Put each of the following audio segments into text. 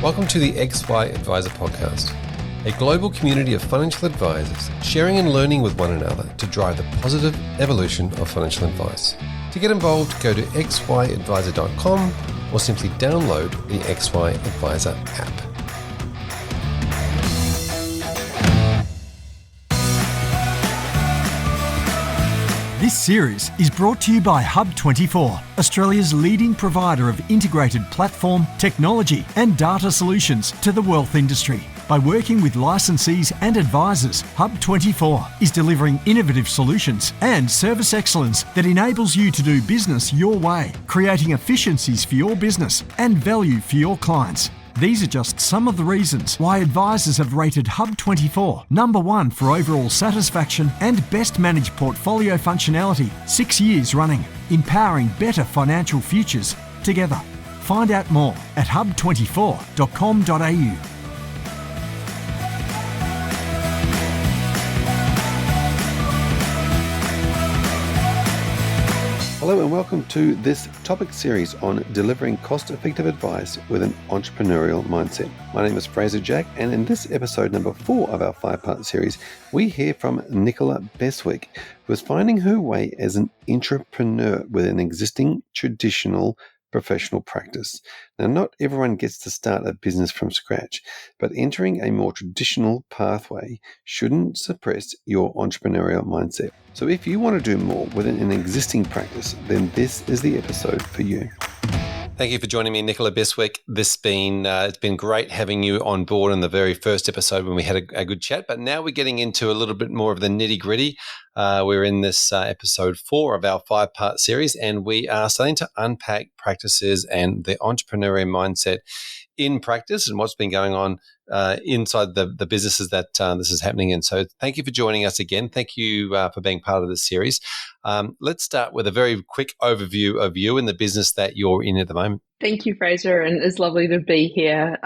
Welcome to the XY Advisor Podcast, a global community of financial advisors sharing and learning with one another to drive the positive evolution of financial advice. To get involved, go to xyadvisor.com or simply download the XY Advisor app. This series is brought to you by Hub24, Australia's leading provider of integrated platform, technology and data solutions to the wealth industry. By working with licensees and advisors, Hub24 is delivering innovative solutions and service excellence that enables you to do business your way, creating efficiencies for your business and value for your clients. These are just some of the reasons why advisors have rated Hub24 number one for overall satisfaction and best managed portfolio functionality 6 years running, empowering better financial futures together. Find out more at hub24.com.au. Hello and welcome to this topic series on delivering cost-effective advice with an entrepreneurial mindset. My name is Fraser Jack, and in this episode number 4 of our 5-part series, we hear from Nicola Beswick, who is finding her way as an intrapreneur with an existing traditional professional practice. Now, not everyone gets to start a business from scratch, but entering a more traditional pathway shouldn't suppress your entrepreneurial mindset. So if you want to do more within an existing practice, then this is the episode for you. Thank you for joining me, Nicola Beswick. It's been great having you on board in the very first episode when we had a good chat, but now we're getting into a little bit more of the nitty-gritty. We're in this episode 4 of our 5-part series, and we are starting to unpack practices and the entrepreneurial mindset in practice and what's been going on inside the businesses that this is happening in. So thank you for joining us again. Thank you for being part of this series. Let's start with a very quick overview of you and the business that you're in at the moment. Thank you, Fraser, and it's lovely to be here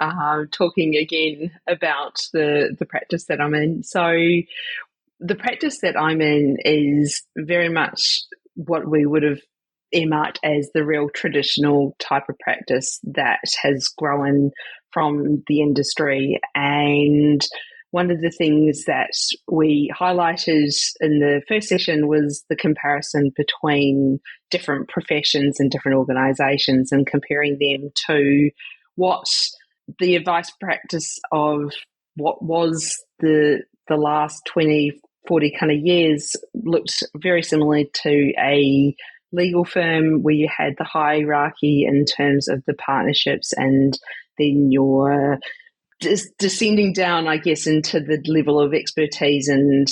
talking again about the practice that I'm in. So the practice that I'm in is very much what we would have earmarked as the real traditional type of practice that has grown from the industry. And one of the things that we highlighted in the first session was the comparison between different professions and different organisations and comparing them to what the advice practice of what was the last 20, 40 kind of years looked very similar to a legal firm where you had the hierarchy in terms of the partnerships and then you're descending down, I guess, into the level of expertise and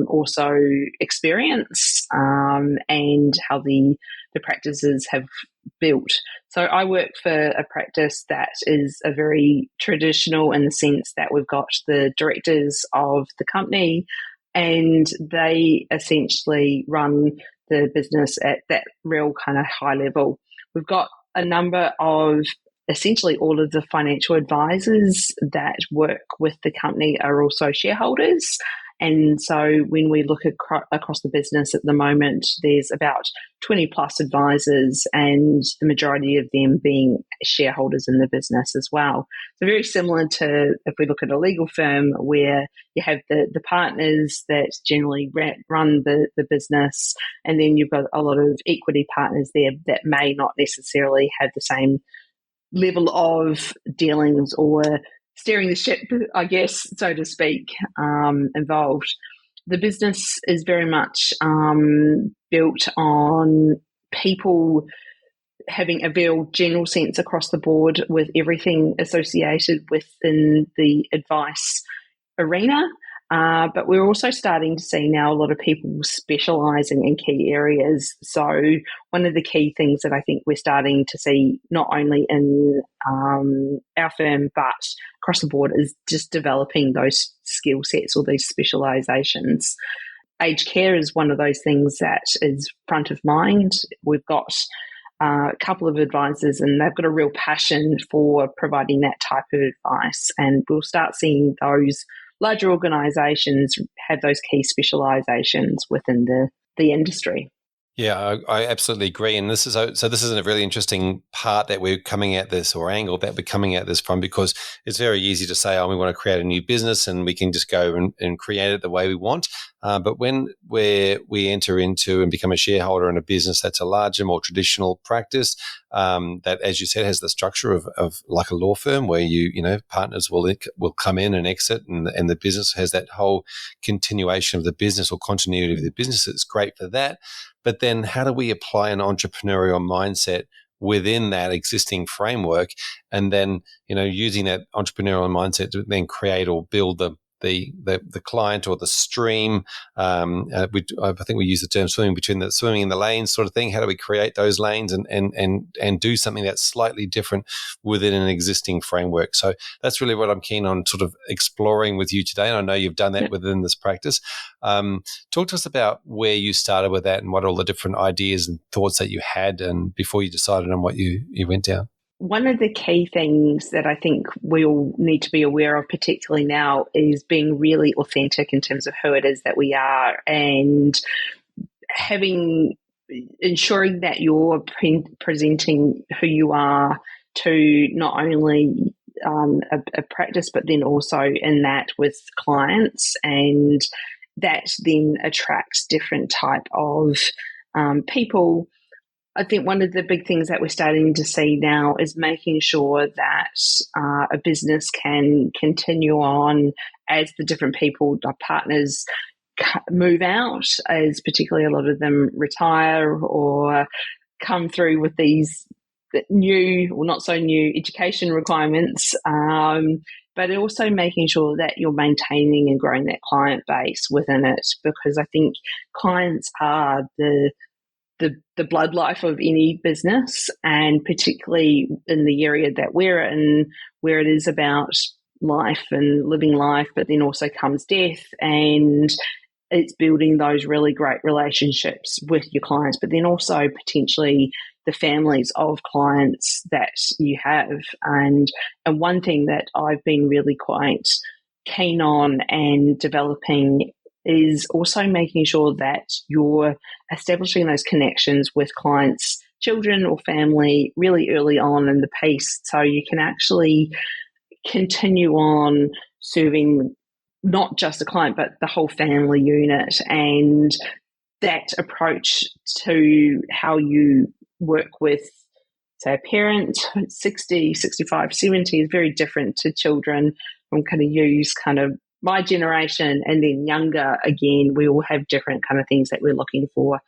also experience and how the practices have built. So I work for a practice that is a very traditional in the sense that we've got the directors of the company and they essentially run the business at that real kind of high level. We've got a number of essentially all of the financial advisors that work with the company are also shareholders. And so when we look across the business at the moment, there's about 20 plus advisors and the majority of them being shareholders in the business as well. So very similar to if we look at a legal firm where you have the partners that generally run the business, and then you've got a lot of equity partners there that may not necessarily have the same level of dealings or steering the ship, I guess, so to speak, involved. The business is very much built on people having a real general sense across the board with everything associated within the advice arena. But we're also starting to see now a lot of people specialising in key areas. So one of the key things that I think we're starting to see not only in our firm but across the board is just developing those skill sets or these specialisations. Aged care is one of those things that is front of mind. We've got a couple of advisors and they've got a real passion for providing that type of advice, and we'll start seeing those larger organisations have those key specialisations within the industry. Yeah, I absolutely agree. And this is a really interesting part that we're coming at this, or angle that we're coming at this from, because it's very easy to say, oh, we want to create a new business and we can just go and create it the way we want. But when we enter into and become a shareholder in a business that's a larger, more traditional practice, that, as you said, has the structure of like a law firm where partners will come in and exit, and the business has that whole continuation of the business or continuity of the business. It's great for that. But then how do we apply an entrepreneurial mindset within that existing framework, and then, using that entrepreneurial mindset to then create or build the client or the stream? I think we use the term swimming in the lanes sort of thing. How do we create those lanes and do something that's slightly different within an existing framework? So that's really what I'm keen on sort of exploring with you today. And I know you've done that within this practice. Talk to us about where you started with that and what all the different ideas and thoughts that you had and before you decided on what you went down. One of the key things that I think we all need to be aware of, particularly now, is being really authentic in terms of who it is that we are, and ensuring that you're presenting who you are to not only a practice, but then also in that with clients, and that then attracts different type of people. I think one of the big things that we're starting to see now is making sure that a business can continue on as the different people, our partners, move out, as particularly a lot of them retire or come through with these new or not so new education requirements, but also making sure that you're maintaining and growing that client base within it, because I think clients are the blood life of any business, and particularly in the area that we're in, where it is about life and living life, but then also comes death, and it's building those really great relationships with your clients, but then also potentially the families of clients that you have. And one thing that I've been really quite keen on and developing is also making sure that you're establishing those connections with clients' children or family really early on in the piece, so you can actually continue on serving not just a client, but the whole family unit. And that approach to how you work with, say, a parent, 60, 65, 70 is very different to children. I'm going to use kind of my generation, and then younger again, we all have different kind of things that we're looking for.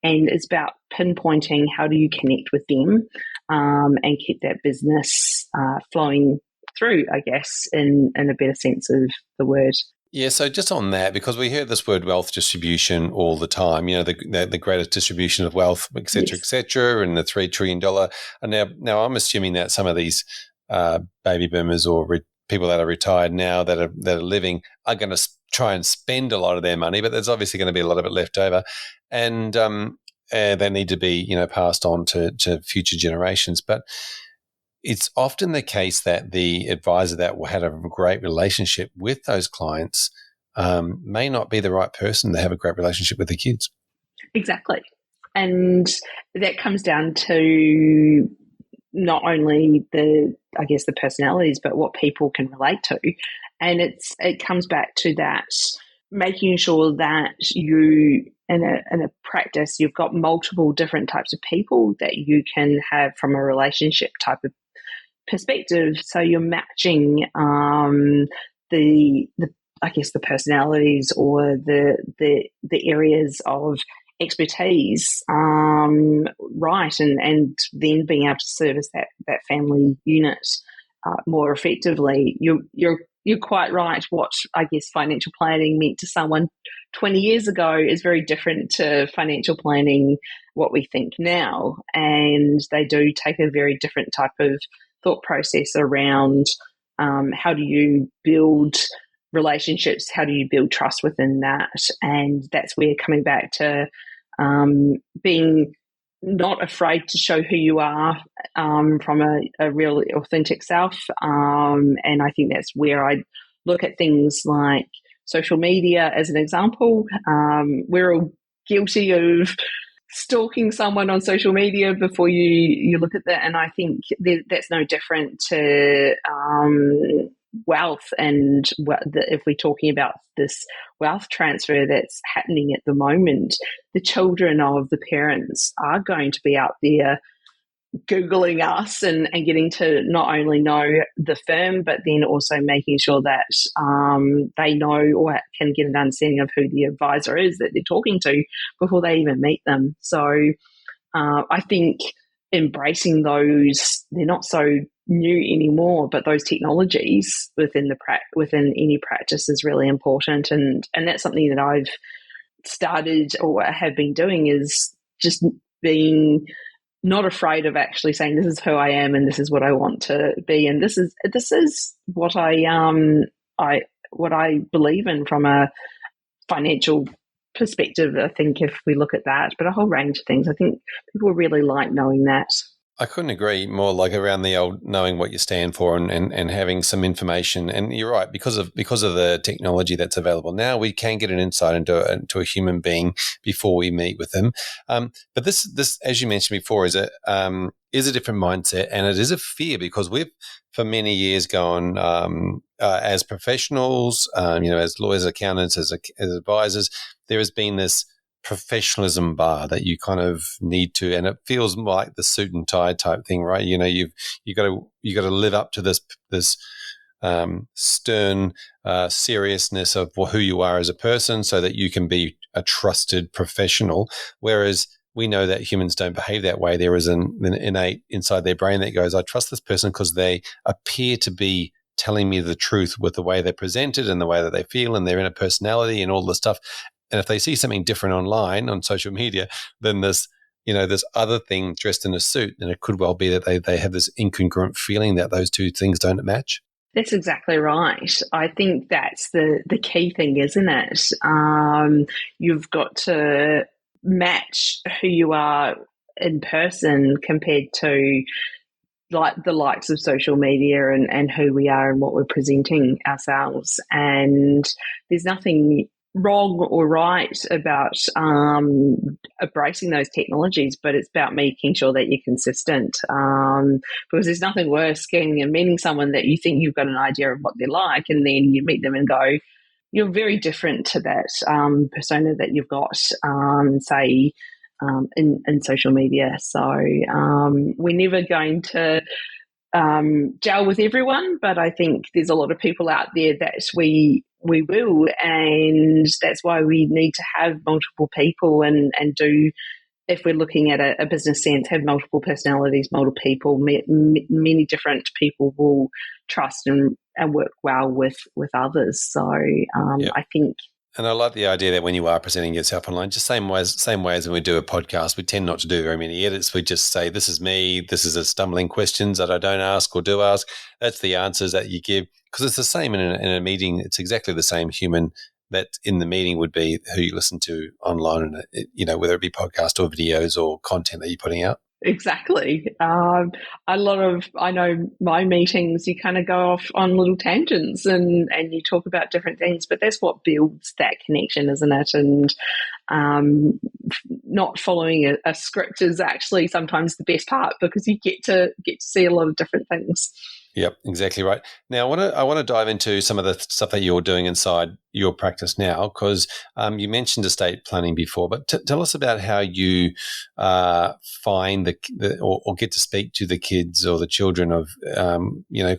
And it's about pinpointing how do you connect with them and keep that business flowing through, I guess, in a better sense of the word. Yeah, so just on that, because we hear this word wealth distribution all the time, the greatest distribution of wealth, et cetera, and the $3 trillion. And now I'm assuming that some of these baby boomers or people that are retired now that are living are going to try and spend a lot of their money, but there's obviously going to be a lot of it left over, and they need to be passed on to future generations. But it's often the case that the advisor that will have a great relationship with those clients may not be the right person to have a great relationship with the kids. Exactly. And that comes down to not only the personalities, but what people can relate to. And it comes back to that, making sure that you, in a practice, you've got multiple different types of people that you can have from a relationship type of perspective. So you're matching the personalities or the areas of expertise right, and then being able to service that family unit more effectively. You're quite right. What I guess financial planning meant to someone 20 years ago is very different to financial planning what we think now, and they do take a very different type of thought process around how do you build relationships, how do you build trust within that. And that's where, coming back to being not afraid to show who you are from a real authentic self. And I think that's where I look at things like social media as an example. We're all guilty of stalking someone on social media before you look at that. And I think that's no different to wealth. And if we're talking about this wealth transfer that's happening at the moment, the children of the parents are going to be out there Googling us and getting to not only know the firm, but then also making sure that they know or can get an understanding of who the advisor is that they're talking to before they even meet them. So I think embracing those, they're not so new anymore, but those technologies within any practice is really important. And that's something that I've started or have been doing, is just being not afraid of actually saying, this is who I am and this is what I want to be, and this is what I believe in from a financial perspective. I think if we look at that, but a whole range of things, I think people really like knowing that. I couldn't agree more, like around the old knowing what you stand for and having some information. And you're right, because of the technology that's available now, we can get an insight into a human being before we meet with them. But this, as you mentioned before, is a different mindset, and it is a fear, because we've for many years gone as professionals, as lawyers, accountants, as advisors, there has been this professionalism bar that you kind of need to, and it feels like the suit and tie type thing, right? You got to live up to this stern seriousness of who you are as a person, so that you can be a trusted professional. Whereas we know that humans don't behave that way. There is an innate inside their brain that goes, I trust this person because they appear to be telling me the truth with the way they're presented and the way that they feel and their inner personality and all this stuff. And if they see something different online on social media than this other thing dressed in a suit, then it could well be that they have this incongruent feeling that those two things don't match. That's exactly right. I think that's the key thing, isn't it? You've got to match who you are in person compared to like the likes of social media and who we are and what we're presenting ourselves. And there's nothing wrong or right about embracing those technologies, but it's about making sure that you're consistent, because there's nothing worse getting and meeting someone that you think you've got an idea of what they're like, and then you meet them and go, you're very different to that persona that you've got, say, in social media. So we're never going to gel with everyone, but I think there's a lot of people out there that we will, and that's why we need to have multiple people and do, if we're looking at a business sense, have multiple personalities, multiple people. Many different people will trust and work well with others. So Yep. I think. And I like the idea that when you are presenting yourself online, just same way as when we do a podcast, we tend not to do very many edits. We just say, this is me, this is the stumbling questions that I don't ask or do ask. That's the answers that you give. Because it's the same in a meeting. It's exactly the same human that in the meeting would be who you listen to online, and whether it be podcast or videos or content that you're putting out. Exactly. I know my meetings, you kind of go off on little tangents and you talk about different things, but that's what builds that connection, isn't it? And not following a script is actually sometimes the best part, because you get to see a lot of different things. Yep, exactly right. Now, I want to dive into some of the stuff that you're doing inside your practice now, because you mentioned estate planning before, but tell us about how you find or get to speak to the kids or the children of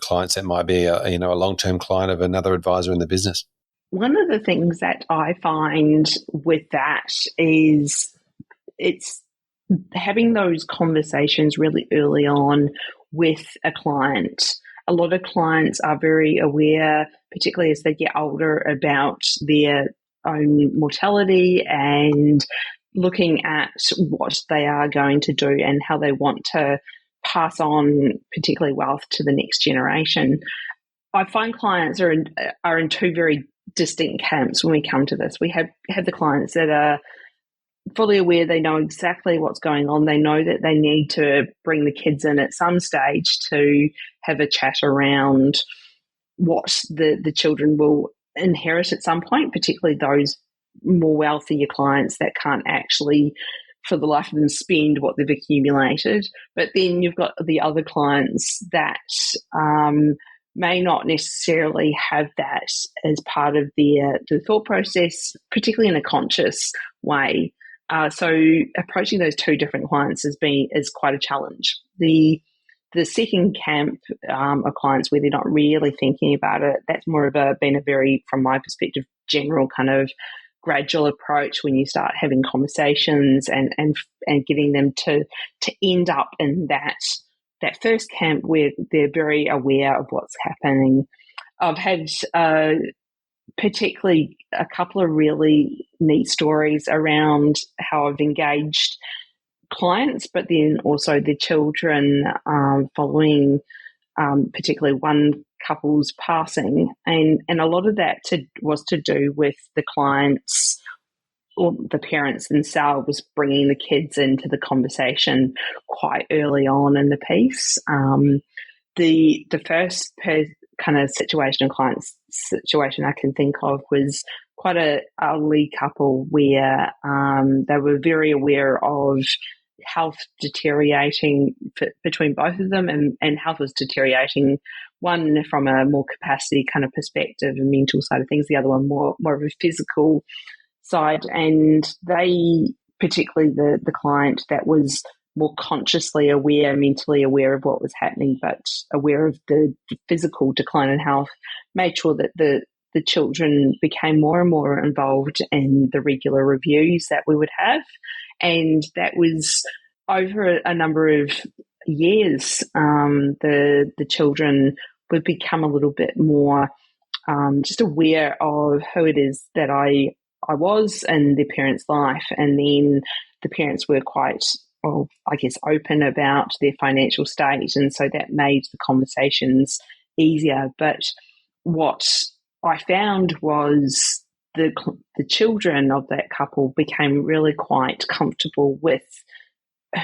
clients that might be a long-term client of another advisor in the business. One of the things that I find with that is it's having those conversations really early on with a client. A lot of clients are very aware, particularly as they get older, about their own mortality and looking at what they are going to do and how they want to pass on, particularly wealth, to the next generation. I find clients are in two very distinct camps when we come to this. We have the clients that are fully aware, they know exactly what's going on. They know that they need to bring the kids in at some stage to have a chat around what the children will inherit at some point, particularly those more wealthier clients that can't actually for the life of them spend what they've accumulated. But then you've got the other clients that may not necessarily have that as part of their thought process, particularly in a conscious way. So approaching those two different clients is quite a challenge. The second camp of clients where they're not really thinking about it, that's more of been a very, from my perspective, general kind of gradual approach when you start having conversations and getting them to end up in that first camp where they're very aware of what's happening. I've had particularly a couple of really neat stories around how I've engaged clients, but then also the children following particularly one couple's passing. And a lot of that was to do with the clients or the parents themselves bringing the kids into the conversation quite early on in the piece. The first kind of client situation I can think of was quite a elderly couple where they were very aware of health deteriorating between both of them, and health was deteriorating, one from a more capacity kind of perspective and mental side of things, the other one more of a physical side. And they, particularly the client that was more consciously aware, mentally aware of what was happening, but aware of the physical decline in health, made sure that the children became more and more involved in the regular reviews that we would have. And that was over a number of years. The children would become a little bit more just aware of who it is that I was in their parents' life. And then the parents were quite, open about their financial state. And so that made the conversations easier. But what I found was the children of that couple became really quite comfortable with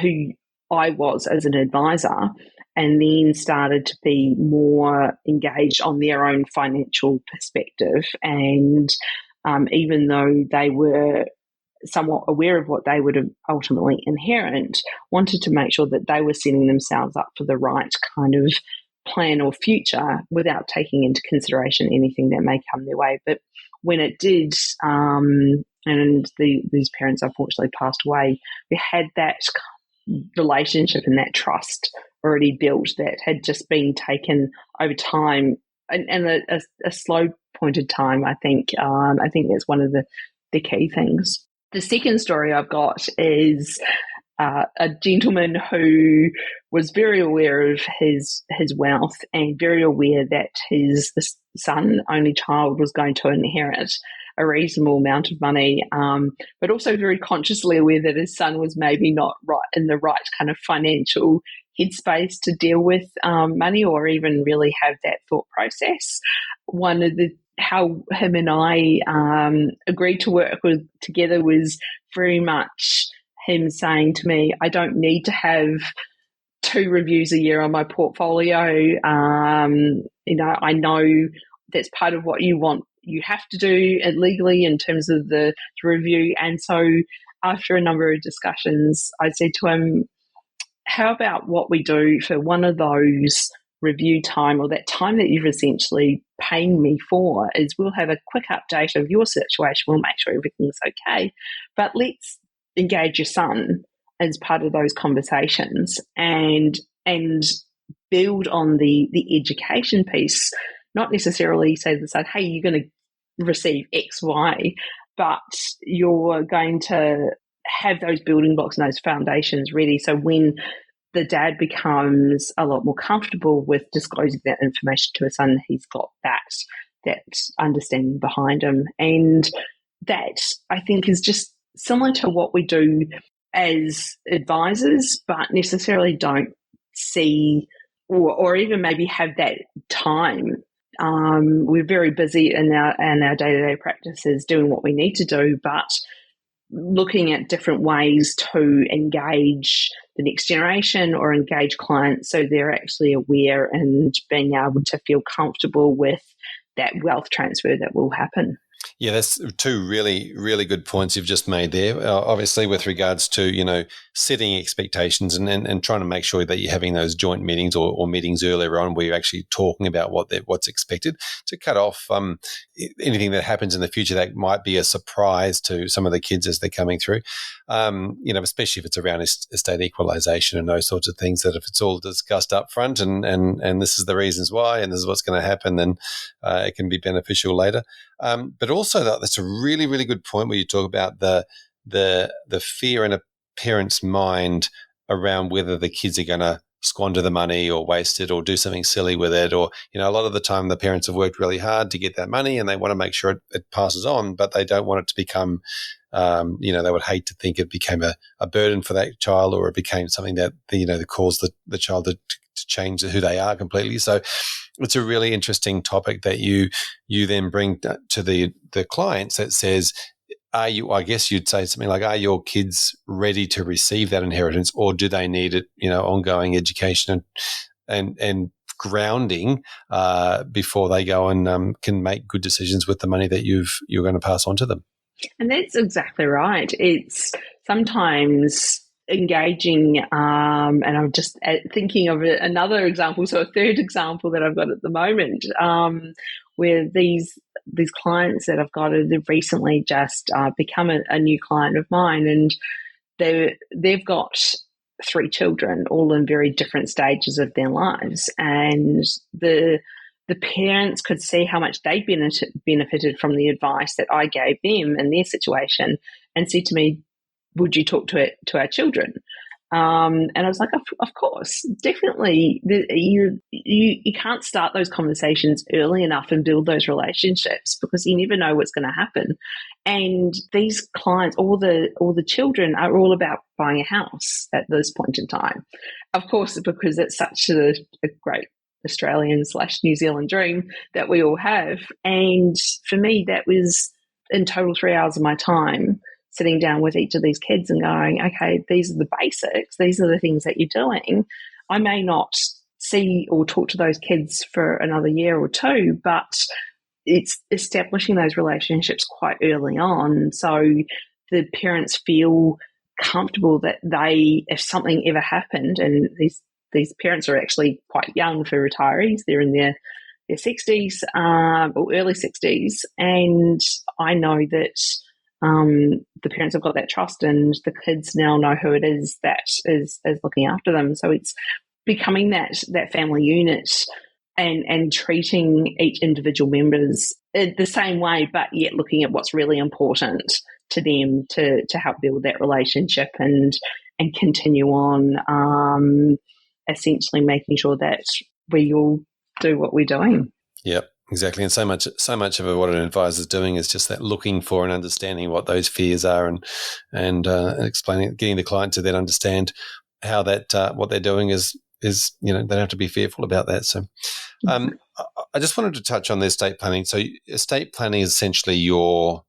who I was as an advisor, and then started to be more engaged on their own financial perspective. And even though they were somewhat aware of what they would ultimately inherit, wanted to make sure that they were setting themselves up for the right kind of plan or future without taking into consideration anything that may come their way. But when it did, and these parents unfortunately passed away, we had that relationship and that trust already built that had just been taken over time, and a slow pointed time. I think that's one of the key things. The second story I've got is a gentleman who was very aware of his wealth and very aware that his son, only child, was going to inherit a reasonable amount of money, but also very consciously aware that his son was maybe not in the right kind of financial headspace to deal with money or even really have that thought process. One of how him and I agreed to work together was very much him saying to me, I don't need to have 2 reviews a year on my portfolio. I know that's part of what you have to do legally in terms of the review. And so after a number of discussions, I said to him, how about what we do for one of those review time, or that time that you've essentially paying me for, is we'll have a quick update of your situation. We'll make sure everything's okay, but let's engage your son as part of those conversations and build on the education piece, not necessarily say to the son, hey, you're going to receive X, Y, but you're going to have those building blocks and those foundations ready. So when the dad becomes a lot more comfortable with disclosing that information to his son, he's got that understanding behind him. And that, I think, is just similar to what we do as advisors, but necessarily don't see or even maybe have that time. We're very busy in our day-to-day practices doing what we need to do, but looking at different ways to engage the next generation or engage clients so they're actually aware and being able to feel comfortable with that wealth transfer that will happen. Yeah, that's two really, really good points you've just made there. Obviously, with regards to, setting expectations and trying to make sure that you're having those joint meetings or meetings earlier on where you're actually talking about what's expected to cut off anything that happens in the future that might be a surprise to some of the kids as they're coming through. Especially if it's around estate equalisation and those sorts of things, that if it's all discussed up front and this is the reasons why and this is what's going to happen, then it can be beneficial later. But also, that's a really, really good point where you talk about the fear in a parent's mind around whether the kids are going to squander the money or waste it or do something silly with it. Or, a lot of the time the parents have worked really hard to get that money and they want to make sure it passes on, but they don't want it to become, they would hate to think it became a burden for that child, or it became something that, that caused the child to change who they are completely. So it's a really interesting topic that you then bring to the clients that says, I guess you'd say something like, are your kids ready to receive that inheritance, or do they need it, ongoing education and grounding before they go and can make good decisions with the money that you're going to pass on to them? And that's exactly right. It's sometimes engaging, and I'm just thinking of another example, so a third example that I've got at the moment, where these clients that I've got have recently just become a new client of mine, and they've got 3 children, all in very different stages of their lives, and the parents could see how much they benefited from the advice that I gave them in their situation, and said to me, would you talk to our children? And I was like, of course, definitely. You can't start those conversations early enough and build those relationships, because you never know what's going to happen. And these clients, all the children, are all about buying a house at this point in time. Of course, because it's such a great Australian/New Zealand dream that we all have. And for me, that was in total 3 hours of my time, sitting down with each of these kids and going, okay, these are the basics. These are the things that you're doing. I may not see or talk to those kids for another year or two, but it's establishing those relationships quite early on, so the parents feel comfortable that if something ever happened, and these parents are actually quite young for retirees. They're in their 60s or early 60s, and I know that the parents have got that trust, and the kids now know who it is that is looking after them. So it's becoming that family unit and treating each individual members the same way, but yet looking at what's really important to them to help build that relationship and continue on, essentially making sure that we all do what we're doing. Yep. Exactly, and so much of what an advisor is doing is just that, looking for and understanding what those fears are, and explaining, getting the client to then understand how that what they're doing is they don't have to be fearful about that. So, I just wanted to touch on the estate planning. So, estate planning is essentially your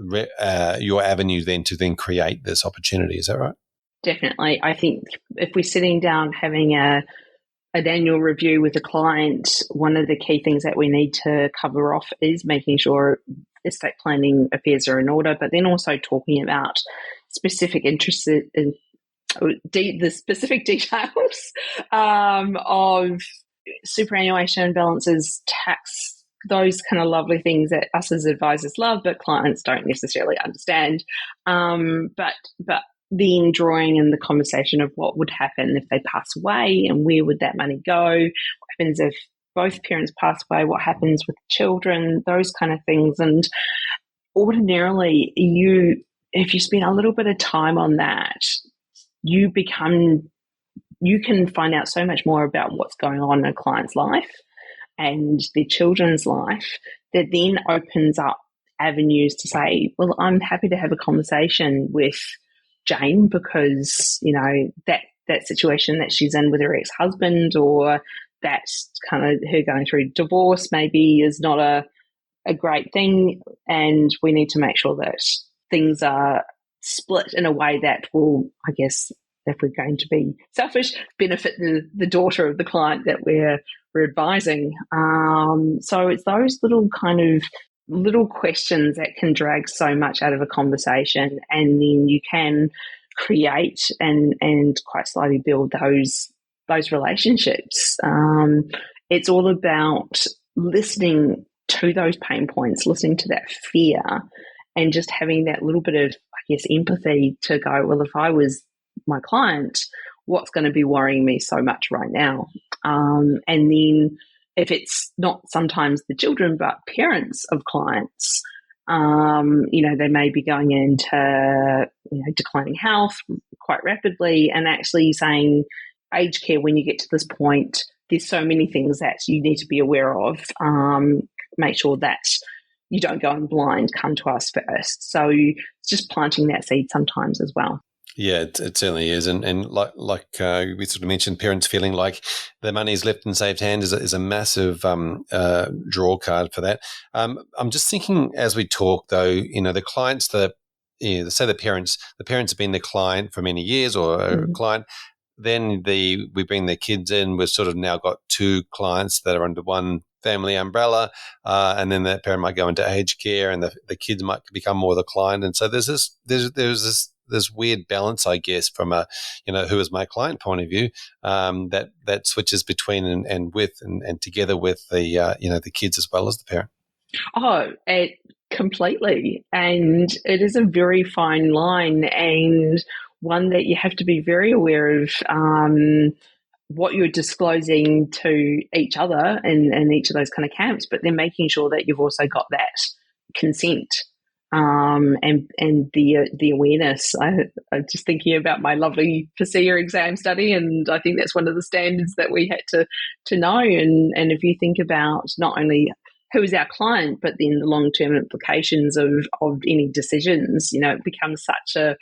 avenue then to create this opportunity. Is that right? Definitely, I think if we're sitting down having an annual review with a client, one of the key things that we need to cover off is making sure estate planning affairs are in order, but then also talking about specific interests in the specific details of superannuation balances, tax, those kind of lovely things that us as advisors love, but clients don't necessarily understand. But then drawing in the conversation of what would happen if they pass away, and where would that money go? What happens if both parents pass away? What happens with the children? Those kind of things. And ordinarily, if you spend a little bit of time on that, you can find out so much more about what's going on in a client's life and their children's life, that then opens up avenues to say, well, I'm happy to have a conversation with Jane, because that situation that she's in with her ex-husband, or that's kind of her going through divorce, maybe is not a great thing, and we need to make sure that things are split in a way that will, I guess, if we're going to be selfish, benefit the daughter of the client that we're advising. So it's those little kind of little questions that can drag so much out of a conversation, and then you can create and quite slowly build those relationships. It's all about listening to those pain points, listening to that fear, and just having that little bit of, I guess, empathy to go, well, if I was my client, what's going to be worrying me so much right now? And then if it's not sometimes the children, but parents of clients, they may be going into, declining health quite rapidly, and actually saying, aged care, when you get to this point, there's so many things that you need to be aware of. Make sure that you don't go in blind, come to us first. So it's just planting that seed sometimes as well. Yeah, it certainly is, and like we sort of mentioned, parents feeling like their money is left in safe hands is a massive draw card for that. I'm just thinking as we talk, though, the clients that say the parents have been the client for many years, or a client. Then we bring their kids in. We've sort of now got two clients that are under one family umbrella, and then that parent might go into aged care, and the kids might become more the client. And so there's this weird balance, I guess, from a who is my client point of view, that switches between and with and together with the kids as well as the parent. Oh, it completely, and it is a very fine line, and one that you have to be very aware of what you're disclosing to each other and each of those kind of camps, but then making sure that you've also got that consent and the awareness. I'm just thinking about my lovely PASEA exam study, and I think that's one of the standards that we had to know. And if you think about not only who is our client, but then the long-term implications of any decisions, it becomes such a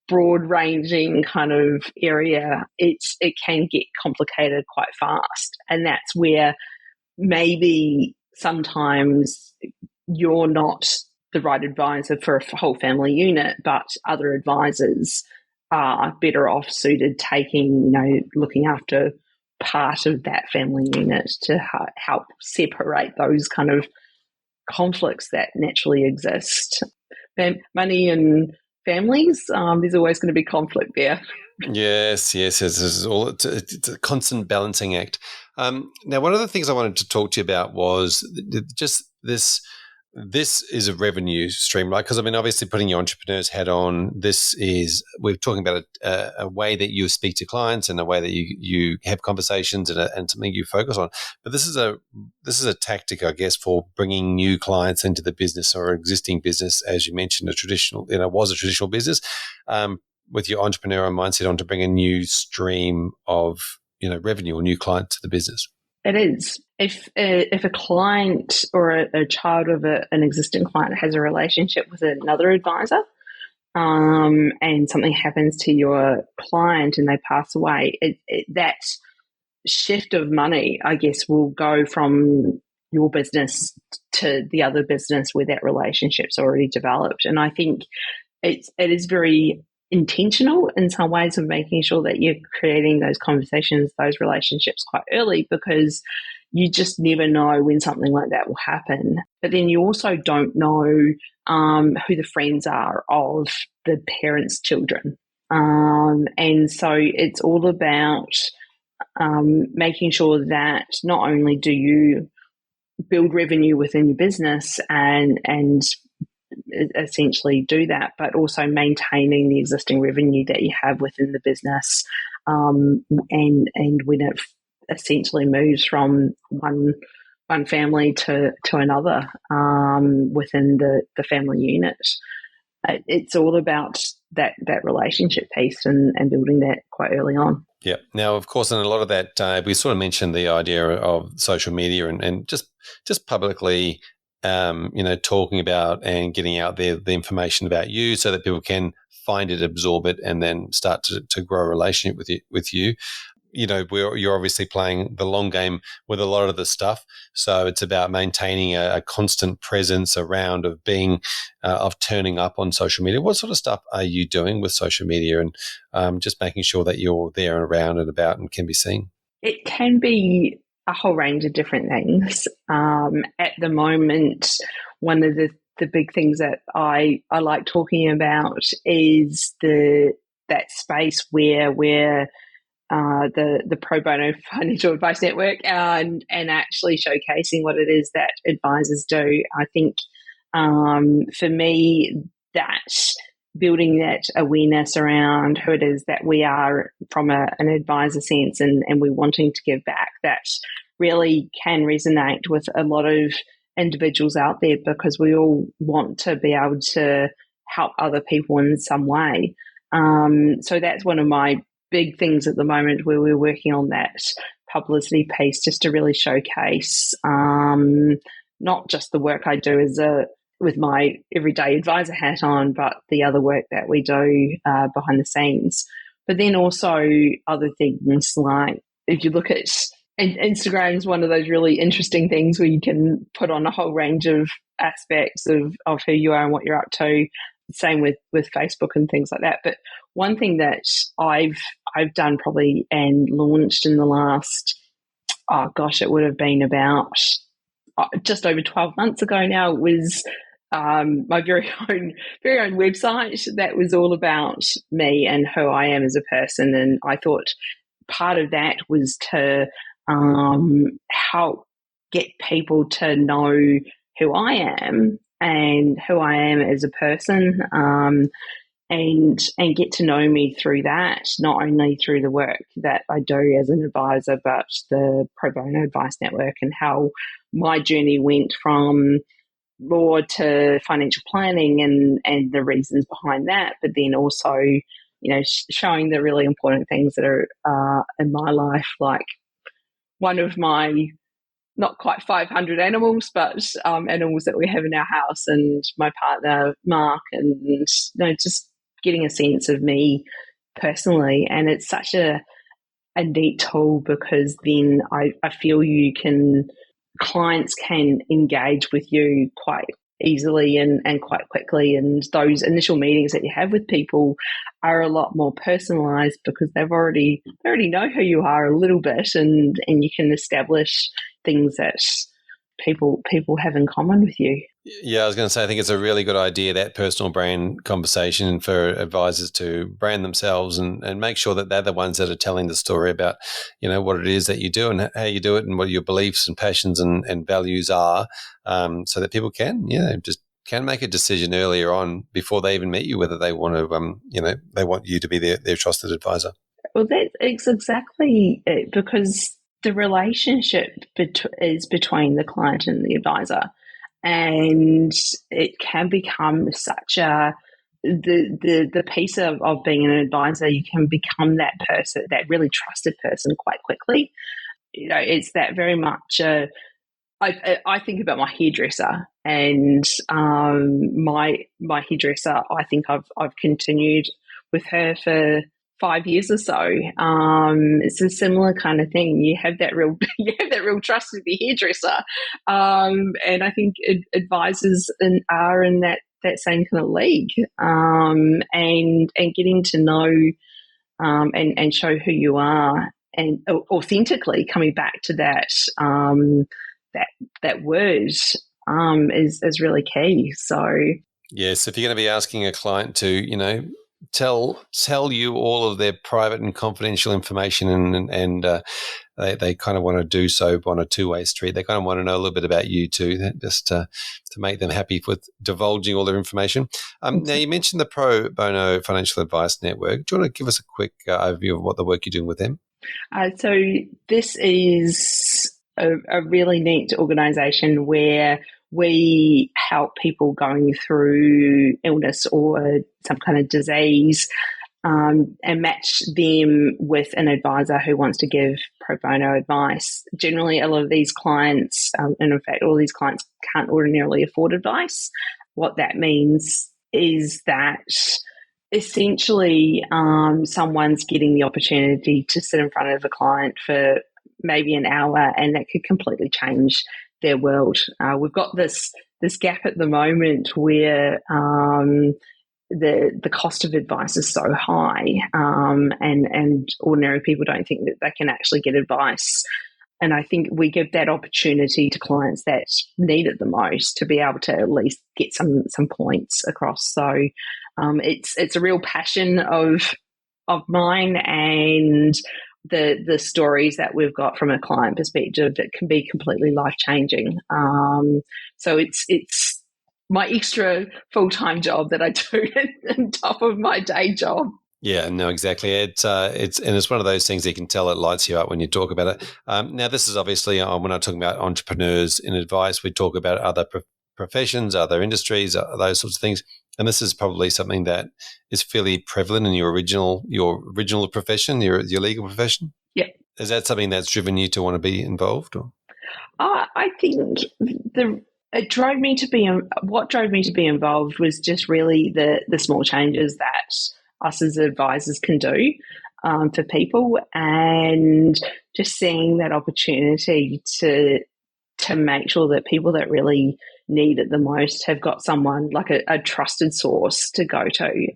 broad-ranging kind of area. It can get complicated quite fast, and that's where maybe sometimes you're not the right advisor for a whole family unit, but other advisors are better off suited taking, looking after part of that family unit to help separate those kind of conflicts that naturally exist. Money and families, there's always going to be conflict there. Yes. It's a constant balancing act. Now, one of the things I wanted to talk to you about was just this. This is a revenue stream, right? Because obviously, putting your entrepreneur's hat on, we're talking about a way that you speak to clients and a way that you have conversations and something you focus on. But this is a tactic, I guess, for bringing new clients into the business or existing business, as you mentioned, was a traditional business, with your entrepreneurial mindset on to bring a new stream of revenue or new client to the business. It is. If a client or a child of an existing client has a relationship with another advisor, and something happens to your client and they pass away, that shift of money, I guess, will go from your business to the other business where that relationship's already developed. And I think it is very intentional in some ways of making sure that you're creating those conversations, those relationships quite early, because you just never know when something like that will happen. But then you also don't know who the friends are of the parents' children. And so it's all about making sure that not only do you build revenue within your business and essentially do that, but also maintaining the existing revenue that you have within the business, and when it essentially moves from one family to another within the family unit. It's all about that relationship piece and building that quite early on. Yeah. Now, of course, in a lot of that, we sort of mentioned the idea of social media and just publicly talking about and getting out there the information about you so that people can find it, absorb it, and then start to grow a relationship with you. You're obviously playing the long game with a lot of the stuff. So it's about maintaining a constant presence around of turning up on social media. What sort of stuff are you doing with social media and just making sure that you're there and around and about and can be seen? It can be a whole range of different things. At the moment, one of the big things that I like talking about is that space where we're the pro bono financial advice network, and actually showcasing what it is that advisors do. I think for me, that building that awareness around who it is that we are from an advisor sense, and we're wanting to give back, that really can resonate with a lot of individuals out there, because we all want to be able to help other people in some way. So that's one of my big things at the moment, where we're working on that publicity piece, just to really showcase not just the work I do with my everyday advisor hat on, but the other work that we do behind the scenes. But then also other things, like if you look at, and Instagram is one of those really interesting things where you can put on a whole range of aspects of who you are and what you're up to. Same with Facebook and things like that. But one thing that I've done probably and launched in the last, it would have been about just over 12 months ago now, was my very own website that was all about me and who I am as a person. And I thought part of that was to help get people to know who I am and who I am as a person, and get to know me through that, not only through the work that I do as an advisor, but the Pro Bono Advice Network, and how my journey went from law to financial planning, and the reasons behind that, but then also, showing the really important things that are in my life, like one of my not quite 500 animals, but animals that we have in our house, and my partner, Mark, and just getting a sense of me personally. And it's such a neat tool, because then I feel clients can engage with you quite easily and quite quickly. And those initial meetings that you have with people are a lot more personalized, because they already know who you are a little bit, and you can establish things that people have in common with you. Yeah, I was going to say, I think it's a really good idea, that personal brand conversation, for advisors to brand themselves and make sure that they're the ones that are telling the story about, what it is that you do and how you do it, and what your beliefs and passions and values are, so that people can, just can make a decision earlier on, before they even meet you, whether they want to, they want you to be their trusted advisor. Well, that's exactly it, because the relationship is between the client and the advisor, and it can become such the piece of being an advisor. You can become that person, that really trusted person, quite quickly. It's that very much. I think about my hairdresser, and my hairdresser. I think I've continued with her for 5 years or so. It's a similar kind of thing. You have that real trust with your hairdresser, and I think advisors are in that same kind of league, and getting to know and show who you are, and authentically coming back to that that word is really key. So yes, if you're going to be asking a client to, tell you all of their private and confidential information, and they kind of want to do so on a two-way street. They kind of want to know a little bit about you too, just to make them happy with divulging all their information. Now, you mentioned the Pro Bono Financial Advice Network. Do you want to give us a quick overview of what the work you're doing with them? So this is a really neat organisation where we help people going through illness or some kind of disease, and match them with an advisor who wants to give pro bono advice. Generally, a lot of these clients, and in fact, all these clients can't ordinarily afford advice. What that means is that essentially someone's getting the opportunity to sit in front of a client for maybe an hour, and that could completely change their world. We've got this gap at the moment where the cost of advice is so high, and ordinary people don't think that they can actually get advice And I think we give that opportunity to clients that need it the most to be able to at least get some points across. So it's a real passion of mine, and the stories that we've got from a client perspective that can be completely life-changing. So it's my extra full-time job that I do on top of my day job. Yeah, no, exactly. It's one of those things that you can tell it lights you up when you talk about it. Now, this is obviously when I'm talking about entrepreneurs in advice, we talk about other professions, other industries, those sorts of things. And this is probably something that is fairly prevalent in your original profession, your legal profession. Yeah. Is that something that's driven you to want to be involved? Or? I think what drove me to be involved was just really the small changes that us as advisors can do for people, and just seeing that opportunity to make sure that people that really need it the most have got someone like a trusted source to go to.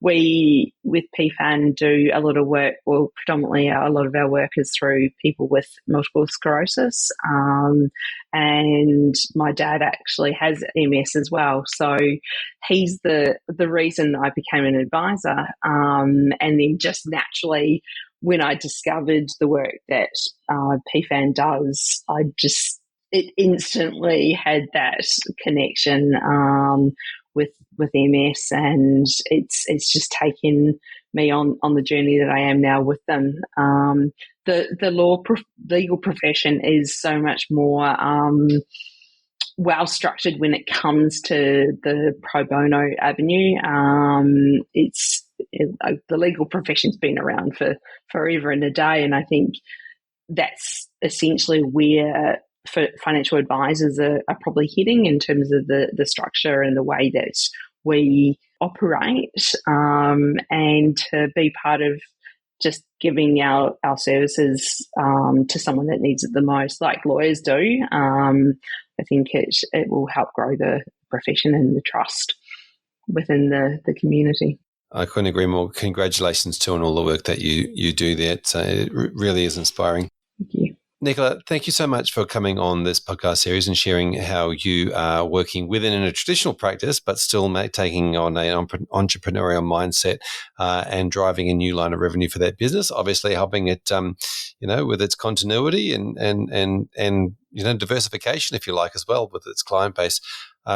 We, with PFAN, do a lot of work, well, predominantly a lot of our work is through people with multiple sclerosis. And my dad actually has MS as well. So he's the reason I became an advisor. And then just naturally, when I discovered the work that PFAN does, it instantly had that connection with MS, and it's just taken me on the journey that I am now with them. The legal profession is so much more well structured when it comes to the pro bono avenue. The legal profession's been around for forever and a day, and I think that's essentially where financial advisors are probably heading in terms of the structure and the way that we operate, and to be part of just giving our services to someone that needs it the most, like lawyers do. I think it will help grow the profession and the trust within the community. I couldn't agree more. Congratulations too on all the work that you do there. It really is inspiring. Thank you. Nicola, thank you so much for coming on this podcast series and sharing how you are working within a traditional practice, but still taking on an entrepreneurial mindset and driving a new line of revenue for that business. Obviously, helping it, with its continuity and diversification, if you like, as well, with its client base.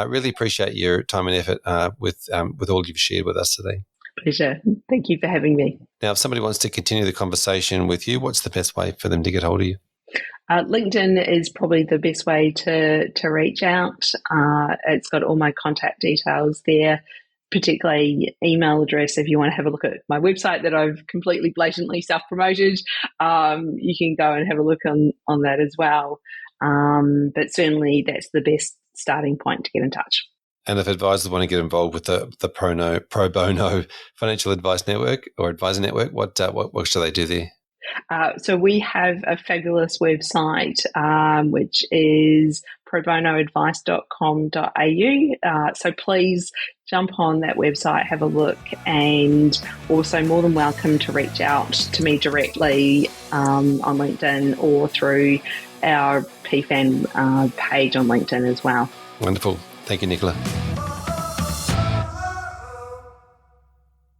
Really appreciate your time and effort with all you've shared with us today. Pleasure. Thank you for having me. Now, if somebody wants to continue the conversation with you, what's the best way for them to get hold of you? LinkedIn is probably the best way to reach out. It's got all my contact details there, particularly email address. If you want to have a look at my website that I've completely blatantly self-promoted, you can go and have a look on that as well. But certainly that's the best starting point to get in touch. And if advisors want to get involved with the pro bono financial advice network or advisor network, what should they do there? So we have a fabulous website, which is probonoadvice.com.au. So please jump on that website, have a look, and also more than welcome to reach out to me directly on LinkedIn or through our PFAN page on LinkedIn as well. Wonderful. Thank you, Nicola.